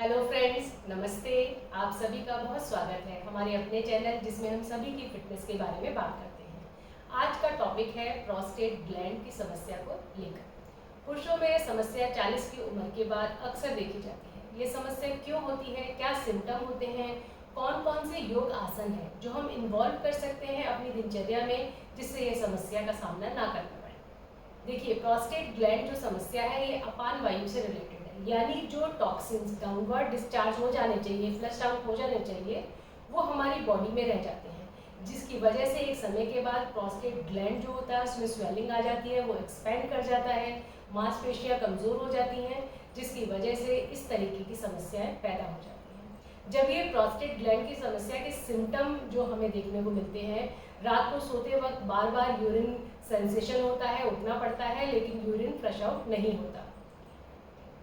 Hello friends, नमस्ते। आप सभी का बहुत स्वागत है हमारे अपने चैनल जिसमें हम सभी की फिटनेस के बारे में बात करते हैं। आज का टॉपिक है प्रोस्टेट ग्लैंड की समस्या को लेकर। पुरुषों में यह समस्या 40 की उम्र के बाद अक्सर देखी जाती है। ये समस्या क्यों होती है, क्या सिम्टम होते हैं, कौन कौन से योग आसन हैं जो हम इन्वॉल्व कर सकते हैं अपनी दिनचर्या में जिससे ये समस्या का सामना ना करना पड़े। देखिए, प्रोस्टेट ग्लैंड जो समस्या है ये अपान वायु से रिलेटेड है, यानी जो टॉक्सिन्स डाउनवर्ड डिस्चार्ज हो जाने चाहिए, फ्लश आउट हो जाने चाहिए, वो हमारी बॉडी में रह जाते हैं, जिसकी वजह से एक समय के बाद प्रोस्टेट ग्लैंड जो होता है उसमें स्वेलिंग आ जाती है, वो एक्सपेंड कर जाता है, मांसपेशियां कमज़ोर हो जाती हैं, जिसकी वजह से इस तरीके की समस्याएं पैदा हो जाती हैं। जब ये प्रोस्टेट ग्लैंड की समस्या के सिम्टम जो हमें देखने को मिलते हैं, रात को सोते वक्त बार बार यूरिन सेंसेशन होता है, उठना पड़ता है लेकिन यूरिन फ्लश आउट नहीं होता,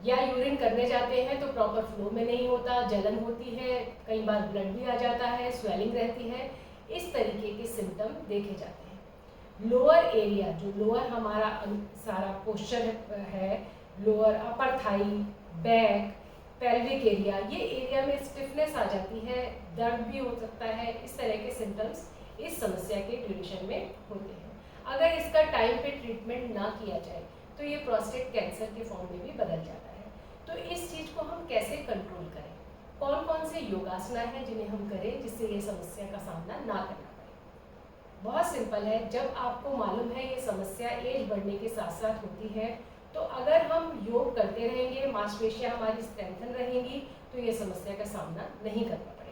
या यूरिन करने जाते हैं तो प्रॉपर फ्लो में नहीं होता, जलन होती है, कई बार ब्लड भी आ जाता है, स्वेलिंग रहती है, इस तरीके के सिम्टम देखे जाते हैं। लोअर एरिया, जो लोअर हमारा सारा पोस्चर है, lower upper thigh, back, pelvic area, ये एरिया में स्टिफनेस आ जाती है, दर्द भी हो सकता है। इस तरह के सिम्टम्स इस समस्या के ड्यूरेशन में होते हैं। अगर इसका टाइम पे ट्रीटमेंट ना किया जाए तो ये प्रोस्टेट कैंसर के फॉर्म में भी बदल जाता है। तो इस चीज़ को हम कैसे कंट्रोल करें, कौन कौन से योगासना हैं जिन्हें हम करें जिससे ये समस्या का सामना ना करना पड़े। बहुत सिंपल है। जब आपको मालूम है ये समस्या एज बढ़ने के साथ साथ होती है, तो अगर हम योग करते रहेंगे, मांसपेशियां हमारी स्ट्रेंथन रहेंगी, तो ये समस्या का सामना नहीं करना पड़ेगा।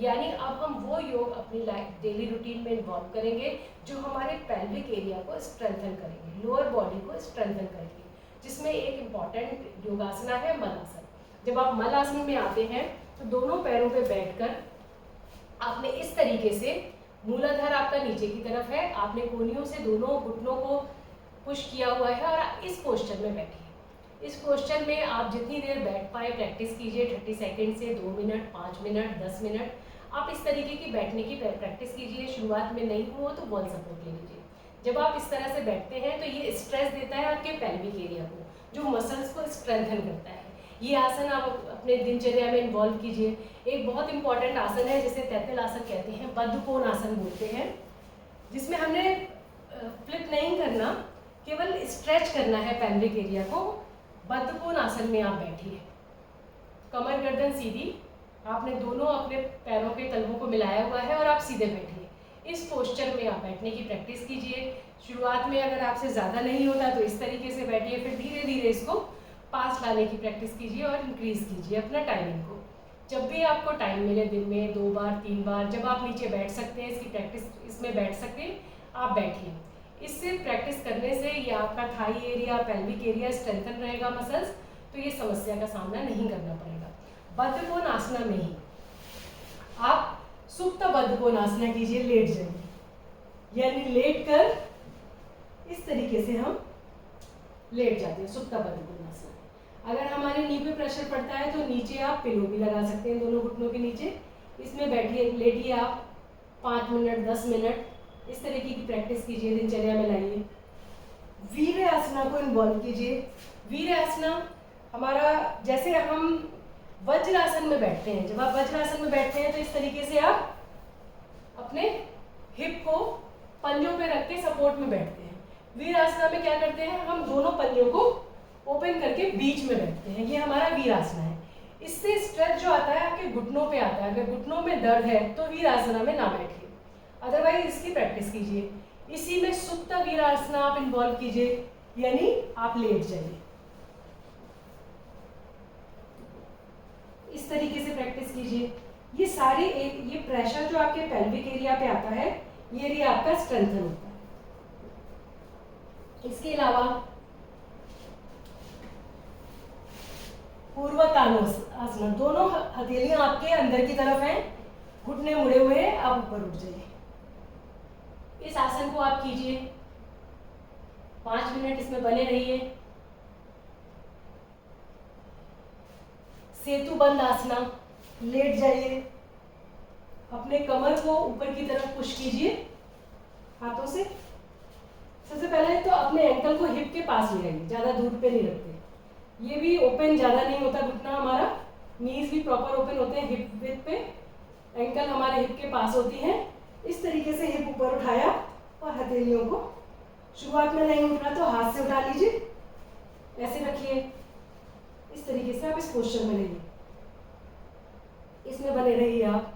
यानी अब हम वो योग अपनी लाइफ डेली रूटीन में इन्वॉल्व करेंगे जो हमारे पेल्विक एरिया को स्ट्रेंथन करेंगे, लोअर बॉडी को स्ट्रेंथन करेंगे, जिसमें एक इम्पॉर्टेंट योगासना है मलासन। जब आप मलासन में आते हैं तो दोनों पैरों पे बैठकर आपने इस तरीके से, मूलाधार आपका नीचे की तरफ है, आपने कोहनियों से दोनों घुटनों को पुश किया हुआ है और आप इस पोस्चर में बैठिए। इस पोस्चर में आप जितनी देर बैठ पाए प्रैक्टिस कीजिए, 30 सेकेंड से 2 मिनट, 5 मिनट, 10 मिनट, आप इस तरीके की बैठने की प्रैक्टिस कीजिए। शुरुआत में नहीं हुआ तो वॉल सपोर्ट ले लीजिए। जब आप इस तरह से बैठते हैं तो ये स्ट्रेस देता है आपके पेल्विक एरिया को, जो मसल्स को स्ट्रेंथन करता है। ये आसन आप अपने दिनचर्या में इन्वॉल्व कीजिए। एक बहुत इंपॉर्टेंट आसन है जिसे तैतल आसन कहते हैं, बद्ध कोण आसन बोलते हैं, जिसमें हमने फ्लिप नहीं करना, केवल स्ट्रेच करना है पेल्विक एरिया को। बद्ध कोण आसन में आप बैठिए, कमर गर्दन सीधी, आपने दोनों अपने पैरों के तलवों को मिलाया हुआ है और आप सीधे बैठिए। इस पोस्चर में आप बैठने की प्रैक्टिस कीजिए। शुरुआत में अगर आपसे ज़्यादा नहीं होता तो इस तरीके से बैठिए, फिर धीरे धीरे इसको पास लाने की प्रैक्टिस कीजिए और इंक्रीज कीजिए अपना टाइमिंग को। जब भी आपको टाइम मिले, दिन में 2 बार 3 बार, जब आप नीचे बैठ सकते हैं, इसकी प्रैक्टिस इसमें बैठ सकते हैं, आप बैठिए। इससे प्रैक्टिस करने से ये आपका thigh area, pelvic area strengthen रहेगा मसल्स, तो ये समस्या का सामना नहीं करना पड़ेगा। बद्ध कोण आसना में ही आप सुप्त बद्ध कोण आसना कीजिए, लेट जाइए, यानी लेट कर इस तरीके से हम लेट जाते हैं, सुप्त बद्ध कोण आसना। अगर हमारे नी पे प्रेशर पड़ता है तो नीचे आप पिलो भी लगा सकते हैं, दोनों घुटनों के नीचे। इसमें बैठिए, लेटिए आप 5 मिनट, 10 मिनट, इस तरीके की प्रैक्टिस कीजिए, दिनचर्या में लाइए। वीर्य आसना को इन्वॉल्व कीजिए। वीर्य आसना हमारा, जैसे हम वज्रासन में बैठते हैं, जब आप वज्रासन में बैठते हैं तो इस तरीके से आप अपने हिप को पंजों पे रख के सपोर्ट में बैठते हैं। वीरासना में क्या करते हैं, हम दोनों पंजों को ओपन करके बीच में बैठते हैं, ये हमारा वीरासना है। इससे स्ट्रेच जो आता है आपके घुटनों पे आता है। अगर घुटनों में दर्द है तो वीरासना में ना बैठिए, अदरवाइज इसकी प्रैक्टिस कीजिए। इसी में सुप्त वीरासना आप इन्वॉल्व कीजिए, यानी आप लेट जाइए, इस तरीके से प्रैक्टिस कीजिए। ये सारे ये प्रेशर जो आपके पेल्विक एरिया पे आता है, ये एरिया आपका स्ट्रेंथन होता है। इसके अलावा पूर्वतानासना, दोनों हथेलियां आपके अंदर की तरफ हैं, घुटने मुड़े हुए हैं, आप ऊपर उठ जाइए। इस आसन को आप कीजिए, 5 मिनट इसमें बने रहिए। सेतु बंद आसना, लेट जाइए, अपने कमर को ऊपर की तरफ पुश कीजिए हाथों से। सबसे पहले तो अपने एंकल को हिप के पास ले आइए, ज़्यादा दूर पे नहीं रखते। ये भी ओपन ज़्यादा नहीं होता घुटना हमारा, नीज भी प्रॉपर ओपन होते हैं हिप विड्थ पे, एंकल हमारे हिप के पास होती हैं। इस तरीके से हिप ऊपर उठाया और हथेलियों को, शुरुआत में नहीं उठ रहा तो हाथ से उठा लीजिए, ऐसे रखिए। इस तरीके से आप इस पोस्चर में रहिए, इसमें बने रहिए आप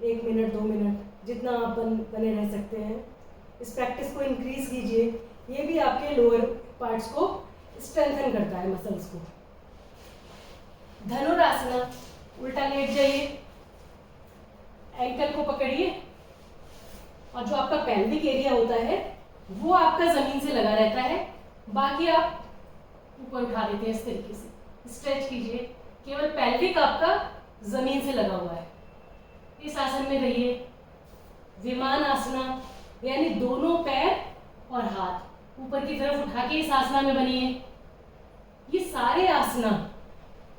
1 मिनट 2 मिनट, जितना आप बने रह सकते हैं। इस प्रैक्टिस को इंक्रीज कीजिए, ये भी आपके लोअर पार्ट्स को स्ट्रेंथन करता है, मसल्स को। धनुरासना, उल्टा लेट जाइए, एंकल को पकड़िए और जो आपका पेल्विक एरिया होता है वो आपका जमीन से लगा रहता है, बाकी आप ऊपर उठा देते हैं। इस तरीके से स्ट्रेच कीजिए, केवल पेल्विक आपका जमीन से लगा हुआ है। इस आसन में रहिए। विमान आसना, यानी दोनों पैर और हाथ ऊपर की तरफ उठा के इस आसना में बनिए। ये सारे आसना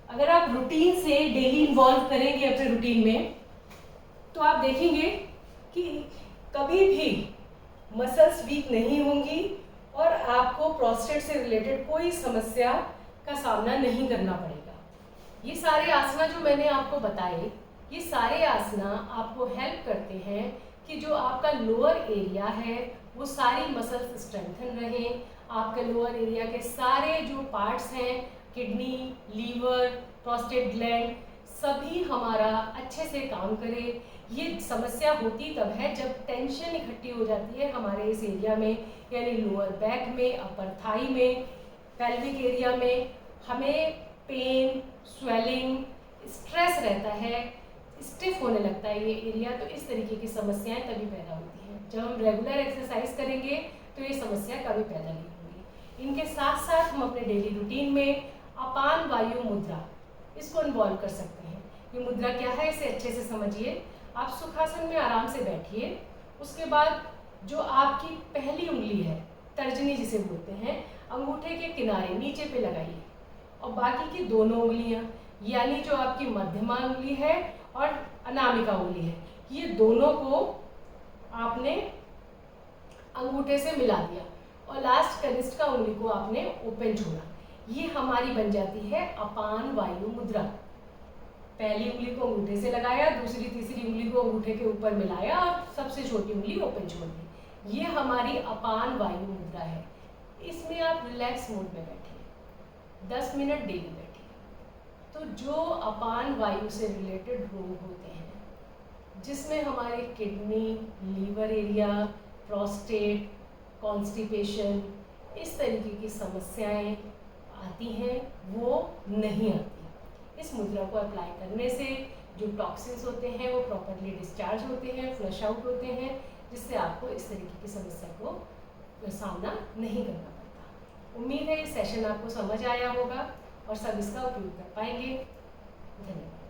अगर आप रूटीन से डेली इन्वॉल्व करेंगे अपने रूटीन में, तो आप देखेंगे कि कभी भी मसल्स वीक नहीं होंगी और आपको प्रोस्टेट से रिलेटेड कोई समस्या का सामना नहीं करना पड़ेगा। ये सारे आसना जो मैंने आपको बताए, ये सारे आसना आपको हेल्प करते हैं कि जो आपका लोअर एरिया है वो सारी मसल्स स्ट्रेंथन रहें, आपके लोअर एरिया के सारे जो पार्ट्स हैं, किडनी, लीवर, प्रोस्टेट ग्लैंड, सभी हमारा अच्छे से काम करे। ये समस्या होती तब है जब टेंशन इकट्ठी हो जाती है हमारे इस एरिया में, यानी लोअर बैक में, अपर थाई में, पेल्विक एरिया में। हमें पेन, स्वेलिंग, स्ट्रेस रहता है, स्टिफ होने लगता है ये एरिया, तो इस तरीके की समस्याएं तभी पैदा होती हैं। जब हम रेगुलर एक्सरसाइज करेंगे तो ये समस्या कभी पैदा नहीं होगी। इनके साथ साथ हम अपने डेली रूटीन में अपान वायु मुद्रा, इसको इन्वॉल्व कर सकते हैं। ये मुद्रा क्या है इसे अच्छे से समझिए। आप सुखासन में आराम से बैठिए, उसके बाद जो आपकी पहली उंगली है, तर्जनी जिसे बोलते हैं, अंगूठे के किनारे नीचे पे लगाइए और बाकी की दोनों उंगलियां, यानी जो आपकी मध्यमा उंगली है और अनामिका उंगली है, ये दोनों को आपने अंगूठे से मिला दिया और लास्ट कनिष्ठ का उंगली को आपने ओपन छोड़ा। ये हमारी बन जाती है अपान वायु मुद्रा। पहली उंगली को अंगूठे से लगाया, दूसरी तीसरी उंगली को अंगूठे के ऊपर मिलाया और सबसे छोटी उंगली ओपन छोड़ दी। ये हमारी अपान वायु मुद्रा है। इसमें आप रिलैक्स मोड में बैठिए, 10 मिनट डेली बैठिए। तो जो अपान वायु से रिलेटेड रोग होते हैं, जिसमें हमारे kidney, liver area, prostate, constipation, इस तरीके की समस्याएं आती हैं, वो नहीं आती। इस मुद्रा को अप्लाई करने से जो टॉक्सिन्स होते हैं वो प्रॉपरली डिस्चार्ज होते हैं, फ्लश आउट होते हैं, जिससे आपको इस तरीके की समस्या को सामना नहीं करना पड़ता। उम्मीद है ये सेशन आपको समझ आया होगा और सब इसका उपयोग कर पाएंगे। धन्यवाद।